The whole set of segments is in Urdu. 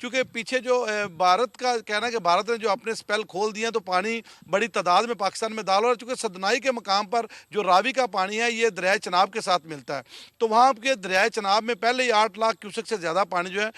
کیونکہ پیچھے جو بھارت کا کہنا ہے کہ بھارت نے جو اپنے سپیل کھول دیے ہیں تو پانی بڑی تعداد میں پاکستان میں ڈالا، اور چونکہ سدنائی کے مقام پر جو راوی کا پانی ہے یہ دریائے چناب کے ساتھ ملتا ہے، تو وہاں کے دریائے چناب میں پہلے ہی 8 لاکھ کیوسک سے زیادہ پانی جو ہے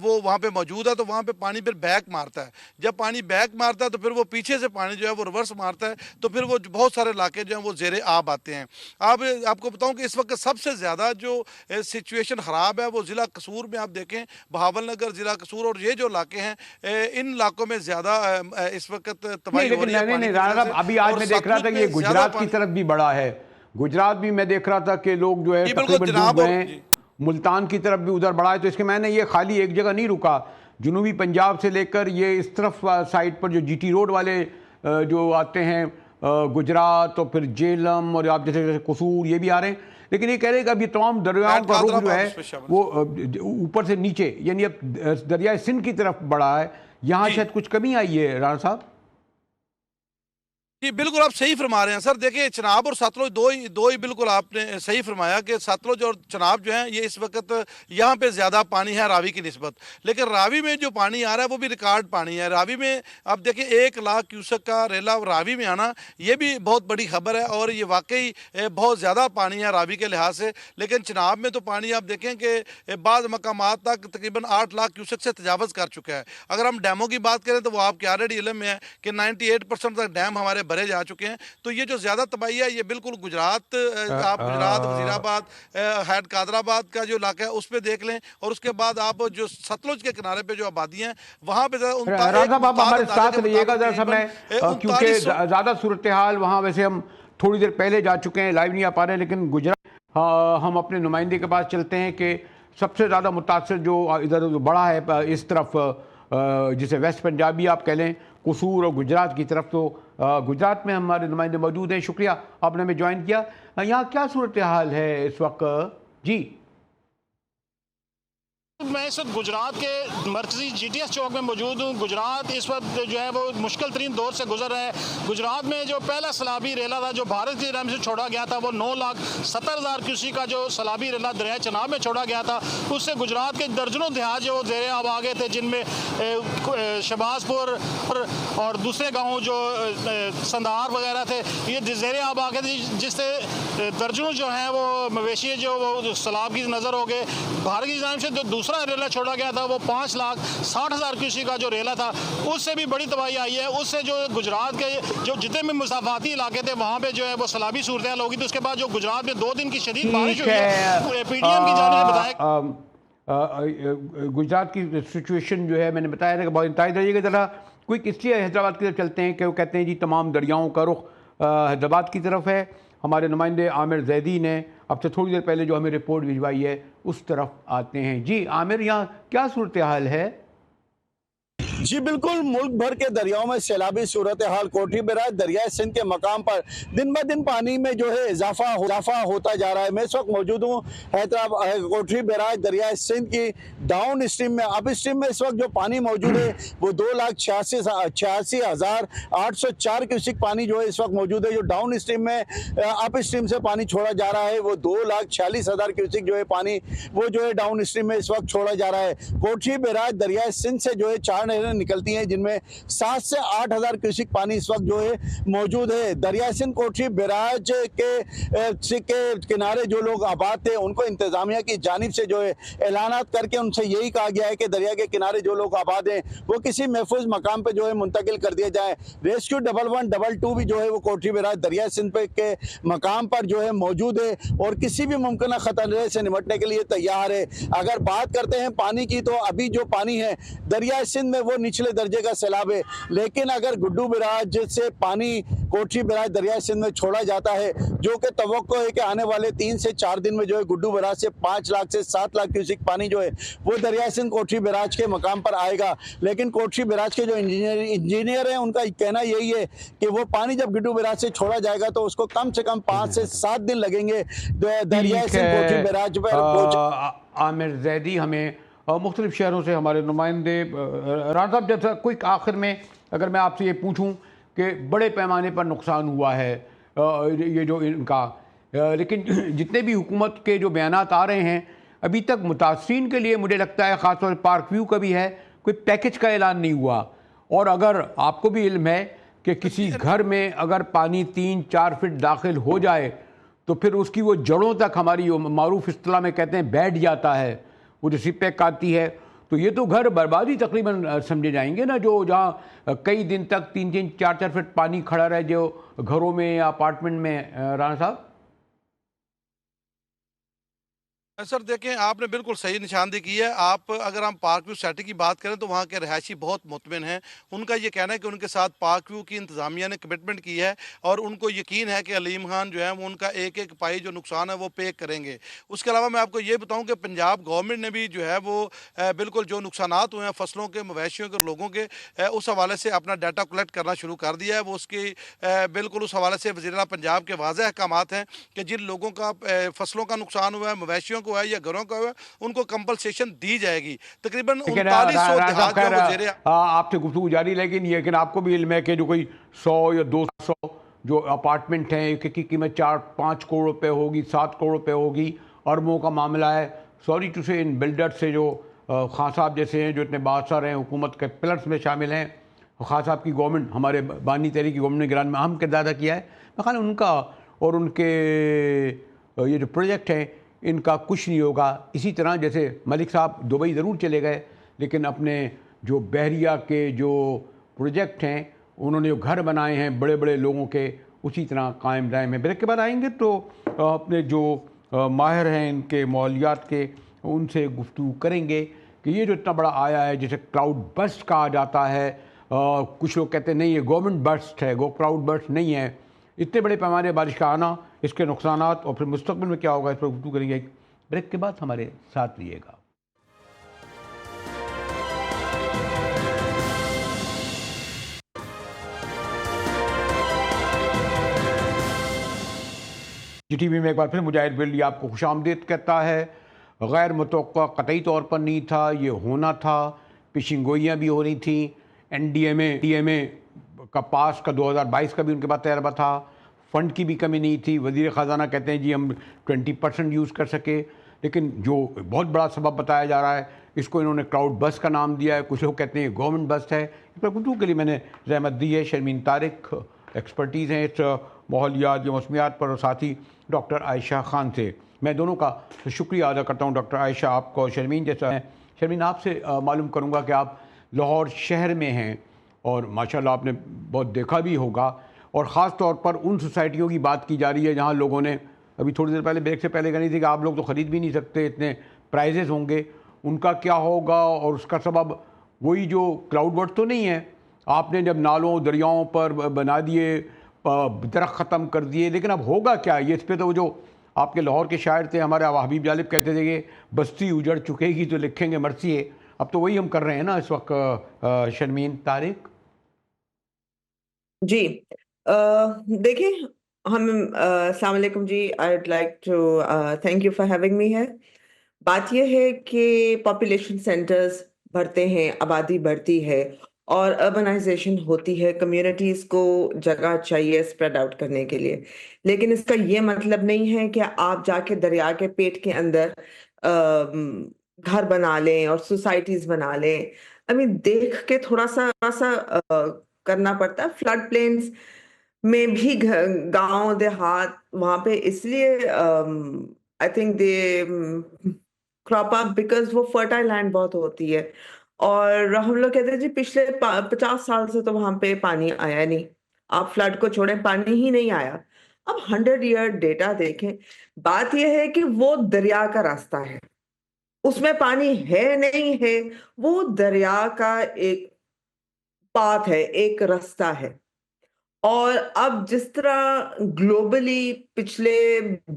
وہ وہاں پہ موجود ہے، تو وہاں پہ پانی پھر بیک مارتا ہے، جب پانی بیک مارتا ہے تو پھر وہ پیچھے سے پانی جو ہے وہ ریورس مارتا ہے، تو پھر وہ بہت سارے علاقے جو ہیں وہ زیر آب آتے ہیں۔ آپ کو بتاؤں کہ اس وقت سب سے زیادہ جو سچویشن خراب ہے وہ ضلع قصور میں آپ دیکھیں، بہاول نگر، ضلع قصور اور یہ جو علاقے ہیں ان علاقوں میں زیادہ اس وقت نہیں، تباہی ہو رہی ہے لیکن پانی کی رانا وجہ صاحب سے، ابھی آج اور میں دیکھ رہا تھا ستلج کہ یہ میں زیادہ گجرات کی پانی طرف بھی بڑا ہے، گجرات بھی میں دیکھ رہا تھا کہ لوگ جو ہے جی بالکل تقریباً جناب، ڈوب اور گئے ہیں، ملتان کی طرف بھی ادھر بڑا ہے، تو اس کے میں نے یہ خالی ایک جگہ نہیں رکا، جنوبی پنجاب سے لے کر یہ اس طرف سائٹ پر جو جی ٹی روڈ والے جو آتے ہیں گجرات اور پھر جیلم اور آپ جیسے قصور یہ بھی آ رہے ہیں، لیکن یہ کہہ رہے ہیں کہ اب یہ تمام دریاؤں کا رخ جو ہے وہ اوپر سے نیچے یعنی اب دریائے سندھ کی طرف بڑھا ہے، یہاں جی شاید کچھ کمی آئی ہے رانا صاحب؟ جی بالکل آپ صحیح فرما رہے ہیں سر، دیکھیں چناب اور ستلج دو ہی بالکل آپ نے صحیح فرمایا کہ ستلج اور چناب جو ہیں یہ اس وقت یہاں پہ زیادہ پانی ہے راوی کی نسبت، لیکن راوی میں جو پانی آ رہا ہے وہ بھی ریکارڈ پانی ہے راوی میں۔ آپ دیکھیں 1 لاکھ کیوسک کا ریلا راوی میں آنا یہ بھی بہت بڑی خبر ہے، اور یہ واقعی بہت زیادہ پانی ہے راوی کے لحاظ سے، لیکن چناب میں تو پانی آپ دیکھیں کہ بعض مقامات تک تقریباً 8 لاکھ کیوسک سے تجاوز کر چکا ہے۔ اگر ہم ڈیموں کی بات کریں تو وہ آپ کے آلریڈی علم میں ہے کہ 98% تک ڈیم ہمارے بھرے جا چکے ہیں، تو یہ جو زیادہ تباہی ہے یہ بالکل گجرات، آپ گجرات وزیر آباد ہیڈ قادر آباد کا جو علاقہ ہے اس پہ دیکھ لیں، اور اس کے بعد آپ جو ستلج کے کنارے پہ جو آبادی ہیں وہاں پہ رانا صاحب آپ ہمارے ساتھ رہیے گا ذرا سا، میں کیونکہ 3900 زیادہ صورتحال وہاں ویسے ہم تھوڑی دیر پہلے جا چکے ہیں، لائیو نہیں آ پا رہے ہیں، لیکن گجرات ہم اپنے نمائندے کے پاس چلتے ہیں کہ سب سے زیادہ متاثر جو ادھر بڑا ہے اس طرف جسے ویسٹ پنجابی آپ کہہ لیں، قصور اور گجرات کی طرف، تو گجرات میں ہمارے نمائندے موجود ہیں، شکریہ آپ نے ہمیں جوائن کیا۔ یہاں کیا صورتحال ہے اس وقت؟ جی میں اس وقت گجرات کے مرکزی جی ٹی ایس چوک میں موجود ہوں۔ گجرات اس وقت جو ہے وہ مشکل ترین دور سے گزر رہا ہے۔ گجرات میں جو پہلا سیلابی ریلا تھا جو بھارت کی جانب سے چھوڑا گیا تھا وہ 9,70,000 کیوسک کا جو سیلابی ریلا دریائے چناب میں چھوڑا گیا تھا، اس سے گجرات کے درجنوں دیہات جو زیر آب آ گئے تھے، جن میں شہباز پور اور دوسرے گاؤں جو سندار وغیرہ تھے یہ زیر آب آ گئے تھے، جس سے درجنوں جو ہیں وہ مویشی جو وہ سیلاب کی نظر ہو گئے۔ بھارت کی جانب سے جو دوسرا ریلا چھوڑا گیا تھا وہ 5,60,000 کیوسک کا جو ریلا تھا، اس سے بھی بڑی تباہی آئی ہے۔ اس سے جو گجرات کے جو جتنے بھی مسافاتی علاقے تھے وہاں پہ جو ہے وہ سیلابی صورتحال ہوگی۔ تو اس کے بعد جو گجرات میں 2 دن کی شدید بارش ہوئی ہے، پی ٹی ایم کی جانب سے بتایا گجرات کی سچویشن جو ہے میں نے بتایا کہ بہت انتہائی درجے کی طرح کوئی اس لیے حیدرآباد کی طرف چلتے ہیں کہ وہ کہتے ہیں جی تمام دریاؤں کا رخ حیدرآباد کی طرف ہے۔ ہمارے نمائندے عامر زیدی نے اب سے تھوڑی دیر پہلے جو ہمیں رپورٹ بھجوائی ہے اس طرف آتے ہیں۔ جی عامر، یہاں کیا صورتحال ہے؟ جی بالکل، ملک بھر کے دریاؤں میں سیلابی صورتحال، کوٹھی براج دریائے سندھ کے مقام پر دن بہ دن پانی میں جو ہے اضافہ ہوتا جا رہا ہے۔ میں اس وقت موجود ہوں حیدرآباد کوٹھی براج دریائے سندھ کی ڈاؤن اسٹریم میں۔ اپ اسٹریم میں اس وقت جو پانی موجود ہے وہ 2,86,804 کیوسک پانی جو ہے اس وقت موجود ہے۔ جو ڈاؤن اسٹریم میں اپ اسٹریم سے پانی چھوڑا جا رہا ہے وہ 2,46,000 کیوسک جو ہے پانی وہ جو ہے ڈاؤن اسٹریم میں اس وقت چھوڑا جا رہا ہے۔ کوٹھی براج دریائے سندھ سے جو ہے 4 نہریں نکلتی ہیں، جن میں 7 سے 8,000 کیوسک پانی اس وقت جو ہے موجود ہے۔ دریائے سندھ کوٹھی براج کے کنارے جو لوگ آباد تھے ان کو انتظامیہ کی جانب سے جو ہے اعلانات کر کے ان سے یہی کہا گیا ہے کہ دریا کے کنارے جو لوگ آباد ہیں وہ کسی محفوظ مقام پہ جو ہے منتقل کر دیا جائے۔ ریسکیو 1122 بھی جو ہے وہ کوٹھی براج دریائے سندھ کے مقام پر جو ہے موجود ہے اور کسی بھی ممکنہ خطرے سے نمٹنے کے لیے تیار ہے۔ اگر بات کرتے ہیں پانی کی تو ابھی جو پانی ہے دریائے سندھ میں وہ نچلے درجے کا سیلاب ہے، لیکن اگر گڈو براج سے پانی کوٹھی براج دریائے سندھ میں چھوڑا جاتا ہے جو کہ توقع ہے کہ آنے والے 3 سے 4 دن میں جو ہے گڈو براج سے 5 لاکھ سے 7 لاکھ کیوسک پانی جو ہے وہ دریائے سندھ کوٹھی براج کے مقام پر آئے گا، لیکن کوٹھی براج کے جو انجینئر ہیں ان کا کہنا یہی ہے کہ وہ پانی جب گڈو براج سے چھوڑا جائے گا تو اس کو کم سے کم 5 سے 7 دن لگیں گے دریائے سندھ کوٹھی براج پر عامر زیدی ہمیں مختلف شہروں سے ہمارے نمائندے۔ رانا صاحب جیسا کوئی آخر میں اگر میں آپ سے یہ پوچھوں کہ بڑے پیمانے پر نقصان ہوا ہے یہ جو ان کا، لیکن جتنے بھی حکومت کے جو بیانات آ رہے ہیں ابھی تک متاثرین کے لیے مجھے لگتا ہے خاص طور سے پارک ویو کا بھی ہے کوئی پیکج کا اعلان نہیں ہوا. اور اگر آپ کو بھی علم ہے کہ کسی گھر میں اگر پانی 3-4 فٹ داخل ہو جائے تو پھر اس کی وہ جڑوں تک ہماری معروف اصطلاح میں کہتے ہیں بیٹھ جاتا ہے, وہ جو سپیک آتی ہے, تو یہ تو گھر بربادی تقریباً سمجھے جائیں گے نا, جو جہاں کئی دن تک 3-4 فٹ پانی کھڑا رہے جو گھروں میں یا اپارٹمنٹ میں. رانا صاحب سر دیکھیں آپ نے بالکل صحیح نشاندہی کی ہے. آپ اگر ہم پارک ویو سوسائٹی کی بات کریں تو وہاں کے رہائشی بہت مطمئن ہیں. ان کا یہ کہنا ہے کہ ان کے ساتھ پارک ویو کی انتظامیہ نے کمٹمنٹ کی ہے اور ان کو یقین ہے کہ علیم خان جو ہے وہ ان کا ایک ایک پائی جو نقصان ہے وہ پے کریں گے. اس کے علاوہ میں آپ کو یہ بتاؤں کہ پنجاب گورنمنٹ نے بھی جو ہے وہ بالکل جو نقصانات ہوئے ہیں فصلوں کے, مویشیوں کے, لوگوں کے, اس حوالے سے اپنا ڈیٹا کلیکٹ کرنا شروع کر دیا ہے. وہ اس کی بالکل اس حوالے سے وزیر اعلیٰ پنجاب کے واضح احکامات ہیں کہ جن لوگوں کا فصلوں کا نقصان ہوا ہے, مویشیوں کو ہے یا گھروں کا ہوا ہے, ان کو کمپنسیشن دی جائے گی. تقریباً 3900 دیہات جو وزیر آپ سے گفتگو جاری, لیکن آپ کو بھی علم ہے کہ جو کوئی 100 یا 200 جو اپارٹمنٹ ہیں ایک کی قیمت 4-5 کروڑ روپے ہوگی, 7 کروڑ روپے ہوگی, اربوں کا معاملہ ہے. سوری ٹو سے ان بلڈر سے جو خان صاحب جیسے ہیں جو اتنے بااثر ہیں, حکومت کے پلرس میں شامل ہیں, خان صاحب کی گورنمنٹ, ہمارے بانی تحریک کی گورنمنٹ نے گران میں اہم کردار ادا کیا ہے. میں خیال ان کا اور ان کے یہ جو پروجیکٹ ہیں ان کا کچھ نہیں ہوگا. اسی طرح جیسے ملک صاحب دبئی ضرور چلے گئے لیکن اپنے جو بحریہ کے جو پروجیکٹ ہیں انہوں نے جو گھر بنائے ہیں بڑے بڑے لوگوں کے, اسی طرح قائم دائم ہیں. بریک کے بعد آئیں گے تو اپنے جو ماہر ہیں ان کے ماحولیات کے, ان سے گفتگو کریں گے کہ یہ جو اتنا بڑا آیا ہے جسے کلاؤڈ برسٹ کہا جاتا ہے. کچھ لوگ کہتے ہیں نہیں یہ گورنمنٹ برسٹ ہے, کلاؤڈ برسٹ نہیں ہے. اتنے بڑے پیمانے بارش کا آنا, اس کے نقصانات اور پھر مستقبل میں کیا ہوگا, اس پر گفتگو کریں گے. بریک کے بعد ہمارے ساتھ رہیے گا. جی ٹی وی میں ایک بار پھر مجاہد بلی آپ کو خوش آمدید کہتا ہے. غیر متوقع قطعی طور پر نہیں تھا, یہ ہونا تھا. پیشن گوئیاں بھی ہو رہی تھیں. ڈی ایم اے کا پاس کا 2022 کا بھی ان کے پاس تجربہ تھا. فنڈ کی بھی کمی نہیں تھی. وزیر خزانہ کہتے ہیں جی ہم 20% یوز کر سکے, لیکن جو بہت بڑا سبب بتایا جا رہا ہے اس کو انہوں نے کلاؤڈ بس کا نام دیا ہے. کچھ لوگ کہتے ہیں گورنمنٹ بس ہے. اس پر گفتگو کے لیے میں نے زحمت دی ہے. شرمین طارق ایکسپرٹیز ہیں اس ماحولیات یا موسمیات پر, اور ساتھی ڈاکٹر عائشہ خان سے. میں دونوں کا شکریہ ادا کرتا ہوں. ڈاکٹر عائشہ آپ کو, شرمین جیسا ہے. شرمین آپ سے معلوم کروں گا کہ آپ لاہور شہر میں ہیں اور ماشاءاللہ آپ نے بہت دیکھا بھی ہوگا, اور خاص طور پر ان سوسائٹیوں کی بات کی جا رہی ہے جہاں لوگوں نے ابھی تھوڑی دیر پہلے بریک سے پہلے کہا نہیں تھی کہ آپ لوگ تو خرید بھی نہیں سکتے, اتنے پرائزز ہوں گے. ان کا کیا ہوگا, اور اس کا سبب وہی جو کلاؤڈ برسٹ تو نہیں ہے. آپ نے جب نالوں دریاؤں پر بنا دیے, درخت ختم کر دیے, لیکن اب ہوگا کیا یہ, اس پہ تو وہ جو آپ کے لاہور کے شاعر تھے ہمارے حبیب جالب کہتے تھے کہ بستی اجڑ چکے گی تو لکھیں گے مرثیے. اب تو وہی ہم کر رہے ہیں نا اس وقت. شرمین طارق جی دیکھیں ہم السلام علیکم جی. I would like to thank you for having me ہے. بات یہ ہے کہ پاپولیشن سینٹرز بڑھتے ہیں, آبادی بڑھتی ہے اور اربنائزیشن ہوتی ہے, کمیونٹیز کو جگہ چاہیے اسپریڈ آؤٹ کرنے کے لیے. لیکن اس کا یہ مطلب نہیں ہے کہ آپ جا کے دریا کے پیٹ کے اندر گھر بنا لیں اور سوسائٹیز بنا لیں. دیکھ کے تھوڑا سا کرنا پڑتا ہے. فلڈ پلینز میں بھی گاؤں دیہات وہاں پہ اس لیے I think they crop up because وہ فرٹائل لینڈ بہت ہوتی ہے. اور ہم لوگ کہتے ہیں جی پچھلے 50 سال سے تو وہاں پہ پانی آیا نہیں. آپ فلڈ کو چھوڑیں, پانی ہی نہیں آیا. اب 100 ایئر ڈیٹا دیکھیں. بات یہ ہے کہ وہ دریا کا راستہ ہے, اس میں پانی ہے نہیں ہے, وہ دریا کا ایک پاتھ ہے, ایک راستہ ہے. اور اب جس طرح گلوبلی پچھلے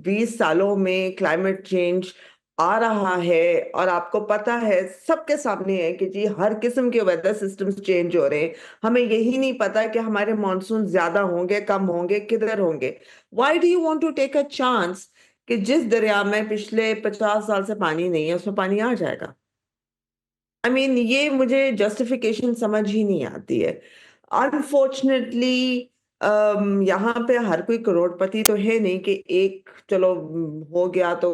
20 سالوں میں کلائمیٹ چینج آ رہا ہے, اور آپ کو پتا ہے سب کے سامنے ہے کہ جی ہر قسم کے ویدر سسٹمز چینج ہو رہے ہیں. ہمیں یہی نہیں پتا کہ ہمارے مانسون زیادہ ہوں گے, کم ہوں گے, کدھر ہوں گے. Why do you want to take a chance کہ جس دریا میں پچھلے 50 سال سے پانی نہیں ہے اس میں پانی آ جائے گا. یہ مجھے جسٹیفیکیشن سمجھ ہی نہیں آتی ہے. انفارچونیٹلی یہاں پہ ہر کوئی کروڑ پتی تو ہے نہیں کہ ایک چلو ہو گیا تو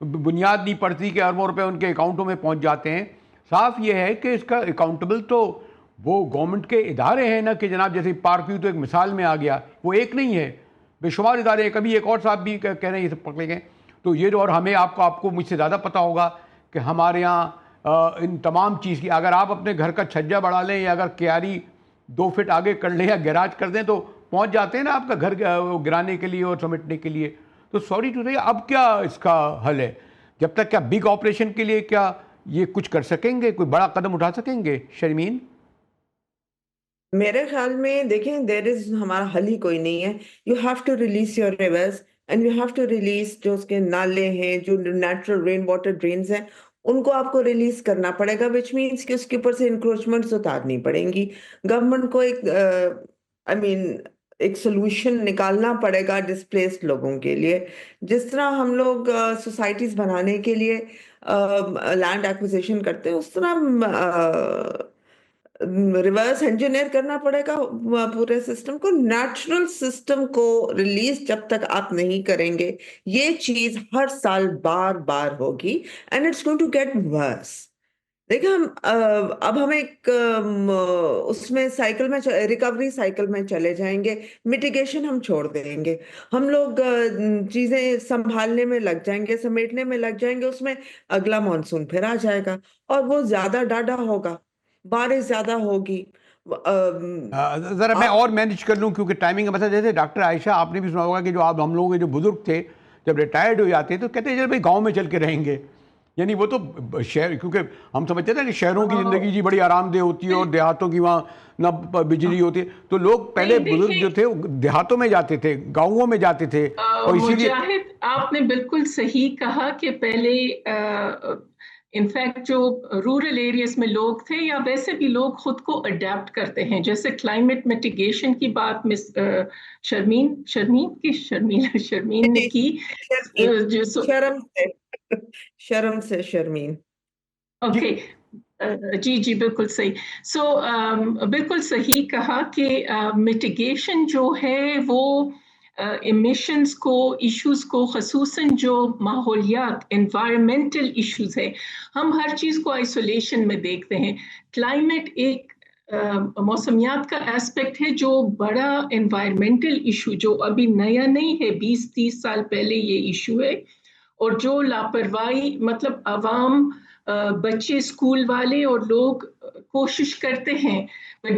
بنیاد نہیں پڑتی کہ اربوں روپے ان کے اکاؤنٹوں میں پہنچ جاتے ہیں. صاف یہ ہے کہ اس کا اکاؤنٹیبل تو وہ گورنمنٹ کے ادارے ہیں نا, کہ جناب جیسے پارک ویو تو ایک مثال میں آ گیا, وہ ایک نہیں ہے, بے شمار ادارے ہیں. کبھی ایک اور صاحب بھی کہہ رہے ہیں یہ سب پکڑے گئے. تو یہ جو, اور ہمیں آپ کو مجھ سے زیادہ پتہ ہوگا کہ ہمارے یہاں ان تمام چیز کی, اگر آپ اپنے گھر کا چھجا بڑھا لیں یا اگر کیاری 2 فٹ آگے کر لیں یا گیراج کر دیں تو پہنچ جاتے ہیں نا آپ کا گھر گرانے کے لیے اور سمیٹنے کے لیے. تو سوری ٹو سے, اب کیا اس کا حل ہے؟ جب تک کیا بگ آپریشن کے لیے کیا یہ کچھ کر سکیں گے, کوئی بڑا قدم اٹھا سکیں گے شرمین؟ میرے خیال میں دیکھیں ہمارا حل ہی کوئی نہیں ہے. You have to release your rivers and you have to release جو اس کے نالے ہیں, جو نیچرل رین واٹر ڈرینز ہیں, ان کو آپ کو ریلیز کرنا پڑے گا, وچ مینس کہ اس کے اوپر سے انکروچمنٹس اتارنی پڑیں گی. گورنمنٹ کو ایک سولوشن نکالنا پڑے گا ڈسپلیسڈ لوگوں کے لیے. جس طرح ہم لوگ سوسائٹیز بنانے کے لیے لینڈ ایکوزیشن کرتے ہیں, اس طرح ریورس انجینئر کرنا پڑے گا پورے سسٹم کو. نیچرل سسٹم کو ریلیز جب تک آپ نہیں کریں گے, یہ چیز ہر سال بار بار ہوگی and it's going to get worse. دیکھیں اب ہم ایک اس میں سائیکل میں, ریکوری سائیکل میں چلے جائیں گے. میٹیگیشن ہم چھوڑ دیں گے, ہم لوگ چیزیں سنبھالنے میں لگ جائیں گے, سمیٹنے میں لگ جائیں گے. اس میں اگلا مانسون پھر آ جائے گا اور وہ زیادہ ڈاڈا ہوگا, بارش زیادہ ہوگی. ذرا میں اور مینیج کر لوں کیونکہ ٹائمنگ کا مسئلہ. جیسے ڈاکٹر عائشہ, آپ نے بھی سنا ہوگا کہ جو آپ ہم لوگوں کے جو بزرگ تھے جب ریٹائرڈ ہو جاتے تو کہتے ہیں چل بھائی گاؤں میں چل کے رہیں گے. یعنی وہ تو شہر, کیونکہ ہم سمجھتے تھے کہ شہروں کی زندگی جی بڑی آرام دہ ہوتی ہے اور دیہاتوں کی وہاں نہ بجلی ہوتی ہے, تو لوگ پہلے بزرگ جو تھے وہ دیہاتوں میں جاتے تھے, گاؤں میں جاتے تھے. اور اسی لیے مجاہد, آپ نے بالکل صحیح کہا کہ پہلے انفیکٹ جو رورل ایریاز میں لوگ تھے یا ویسے بھی لوگ خود کو اڈیپٹ کرتے ہیں. جیسے کلائمیٹ میٹیگیشن کی بات مس شرمین نے کی. شرم سے شرمین. اوکے, جی بالکل صحیح. سو بالکل صحیح کہا کہ میٹیگیشن جو ہے وہ ایمیشنز کو, ایشوز کو, خصوصاً جو ماحولیات انوائرمنٹل ایشوز ہے, ہم ہر چیز کو آئسولیشن میں دیکھتے ہیں. کلائمیٹ ایک موسمیات کا ایسپیکٹ ہے جو بڑا انوائرمنٹل ایشو, جو ابھی نیا نہیں ہے, 20-30 سال پہلے یہ ایشو ہے. اور جو لاپرواہی, مطلب عوام, بچے, اسکول والے اور لوگ کوشش کرتے ہیں,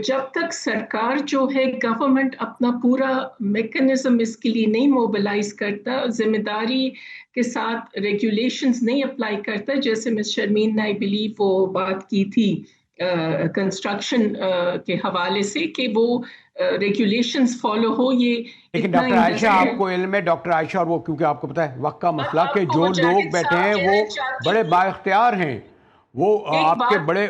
جب تک سرکار جو ہے گورنمنٹ اپنا پورا میکنزم اس کے لیے نہیں موبلائز کرتا, ذمہ داری کے ساتھ ریگولیشنز نہیں اپلائی کرتا, جیسے مس شرمین نے آئی بلیو وہ بات کی تھی کنسٹرکشن کے حوالے سے کہ وہ ریگولیشنز فالو ہو. یہ لیکن ڈاکٹر عائشہ, آپ کو علم ہے ڈاکٹر عائشہ, اور وہ کیونکہ آپ کو پتہ ہے وقت کا مسئلہ, کہ جو لوگ بیٹھے ہیں وہ بڑے بااختیار ہیں, وہ آپ کے بڑے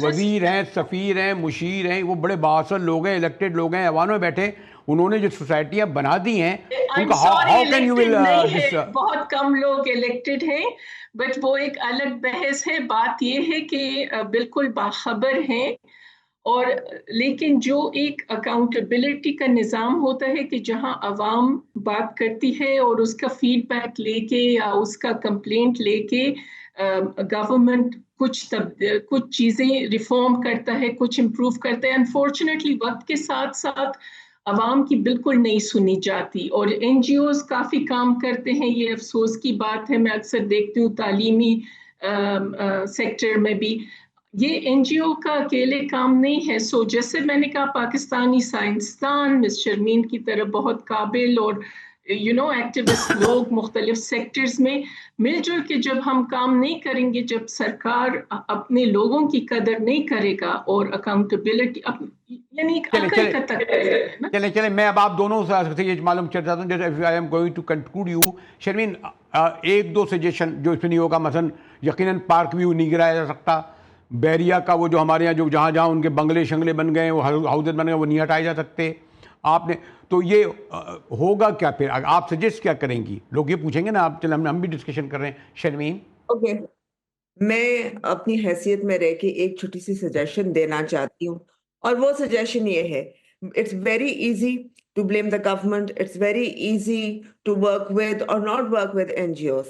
وزیر ہیں, سفیر ہیں, مشیر ہیں, وہ بڑے بااثر لوگ ہیں, الیکٹڈ لوگ ہیں, ایوانوں میں بیٹھے, انہوں نے جو سوسائٹیاں بنا دی ہیں ان کا ہاؤ کین یو ول. بہت کم لوگ الیکٹڈ ہیں, بٹ وہ ایک الگ بحث ہے. بات یہ ہے کہ بالکل باخبر ہیں, اور لیکن جو ایک اکاؤنٹیبلٹی کا نظام ہوتا ہے کہ جہاں عوام بات کرتی ہے اور اس کا فیڈ بیک لے کے یا اس کا کمپلینٹ لے کے گورنمنٹ کچھ چیزیں ریفارم کرتا ہے, کچھ امپروو کرتا ہے. انفارچونیٹلی وقت کے ساتھ ساتھ عوام کی بالکل نہیں سنی جاتی, اور این جی اوز کافی کام کرتے ہیں. یہ افسوس کی بات ہے, میں اکثر دیکھتی ہوں تعلیمی سیکٹر میں بھی یہ این جی او کا اکیلے کام نہیں ہے. سو جیسے میں نے کہا, پاکستانی سائنسدان مس شرمین کی طرح بہت قابل اور ایکٹیوسٹ لوگ مختلف سیکٹرز میں مل جل کے جب ہم کام نہیں کریں گے, جب سرکار اپنے لوگوں کی قدر نہیں کرے گا اور اکاؤنٹیبلٹی یعنی چلیں میں اب آپ دونوں سے یہ معلوم کرنا چاہتا ہوں, جیسے I am going to conclude you. Sharmeen, 1-2 suggestion جو اس میں نہیں ہوگا, مثلا یقیناً پارک ویو نہیں گرایا جا سکتا, بیریا کا وہ جو ہمارے یہاں جو جہاں ان کے بنگلے شنگلے بن گئے, وہ ہاؤسز بن گئے, وہ نہیں ہٹائے جا سکتے. آپ نے تو یہ ہوگا کیا پھر, آپ سجیسٹ کیا کریں گی؟ لوگ یہ پوچھیں گے نا, آپ چلیں ہم بھی ڈسکشن کر رہے ہیں. شرمین, اوکے, میں اپنی حیثیت میں رہ کے ایک چھوٹی سی سجیشن دینا چاہتی ہوں, اور وہ سجیشن یہ ہے, it's very easy. to blame the government. It's very easy to work with or not work with NGOs.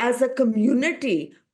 as a community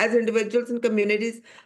as individuals and communities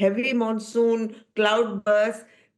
heavy monsoon, cloud burst,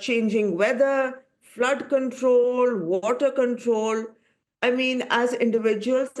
changing weather, flood control, water control. I mean, as individuals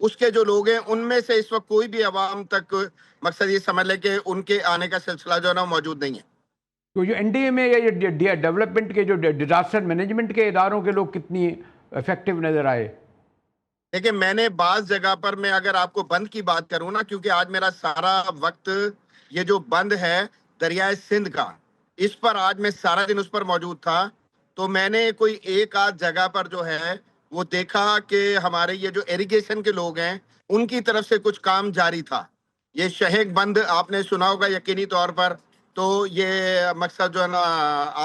اس کے جو لوگ ہیں ان میں سے اس وقت کوئی بھی عوام تک مقصد یہ سمجھ لے کہ ان کے آنے کا سلسلہ جو ہے نا موجود نہیں ہے. تو جو این ڈی اے میں یا یہ ڈیولپمنٹ کے جو ڈیزاسٹر مینجمنٹ کے اداروں کے لوگ کتنی افیکٹو نظر آئے؟ دیکھیں میں نے بعض جگہ پر میں اگر آپ کو بند کی بات کروں نا، کیونکہ آج میرا سارا وقت یہ جو بند ہے دریائے سندھ کا، اس پر آج میں سارا دن اس پر موجود تھا، تو میں نے کوئی ایک آدھ جگہ پر جو ہے وہ دیکھا کہ ہمارے یہ جو ایریگیشن کے لوگ ہیں ان کی طرف سے کچھ کام جاری تھا. یہ شہیک بند آپ نے سنا ہوگا یقینی طور پر، تو یہ مقصد جو ہے نا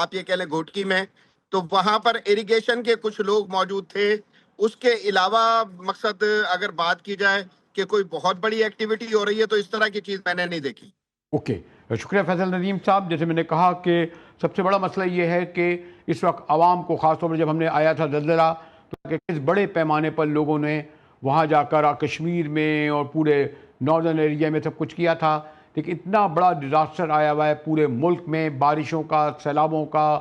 آپ یہ کہہ لیں گھوٹکی میں، تو وہاں پر ایریگیشن کے کچھ لوگ موجود تھے. اس کے علاوہ مقصد اگر بات کی جائے کہ کوئی بہت بڑی ایکٹیویٹی ہو رہی ہے تو اس طرح کی چیز میں نے نہیں دیکھی. اوکے، شکریہ فیصل ندیم صاحب. جیسے میں نے کہا کہ سب سے بڑا مسئلہ یہ ہے کہ اس وقت عوام کو، خاص طور پر جب ہم نے آیا تھا زلزلہ، تو کہ کس بڑے پیمانے پر لوگوں نے وہاں جا کر کشمیر میں اور پورے ناردرن ایریا میں سب کچھ کیا تھا، لیکن اتنا بڑا ڈیزاسٹر آیا ہوا ہے پورے ملک میں، بارشوں کا، سیلابوں کا،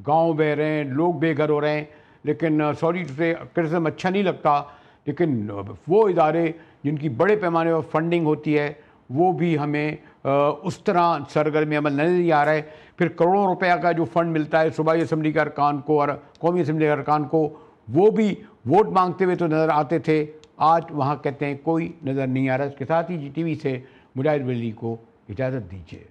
گاؤں بہہ رہے ہیں، لوگ بے گھر ہو رہے ہیں. لیکن سوری ٹو سے کرٹیسزم اچھا نہیں لگتا، لیکن وہ ادارے جن کی بڑے پیمانے پر فنڈنگ ہوتی ہے وہ بھی ہمیں اس طرح سرگرمی عمل نظر نہیں آ رہا ہے. پھر کروڑوں روپیہ کا جو فنڈ ملتا ہے صوبائی اسمبلی کے ارکان کو اور قومی اسمبلی کے ارکان کو، وہ بھی ووٹ مانگتے ہوئے تو نظر آتے تھے، آج وہاں کہتے ہیں کوئی نظر نہیں آ رہا. اس کے ساتھ ہی جی ٹی وی سے مجاہد ولی کو اجازت دیجیے.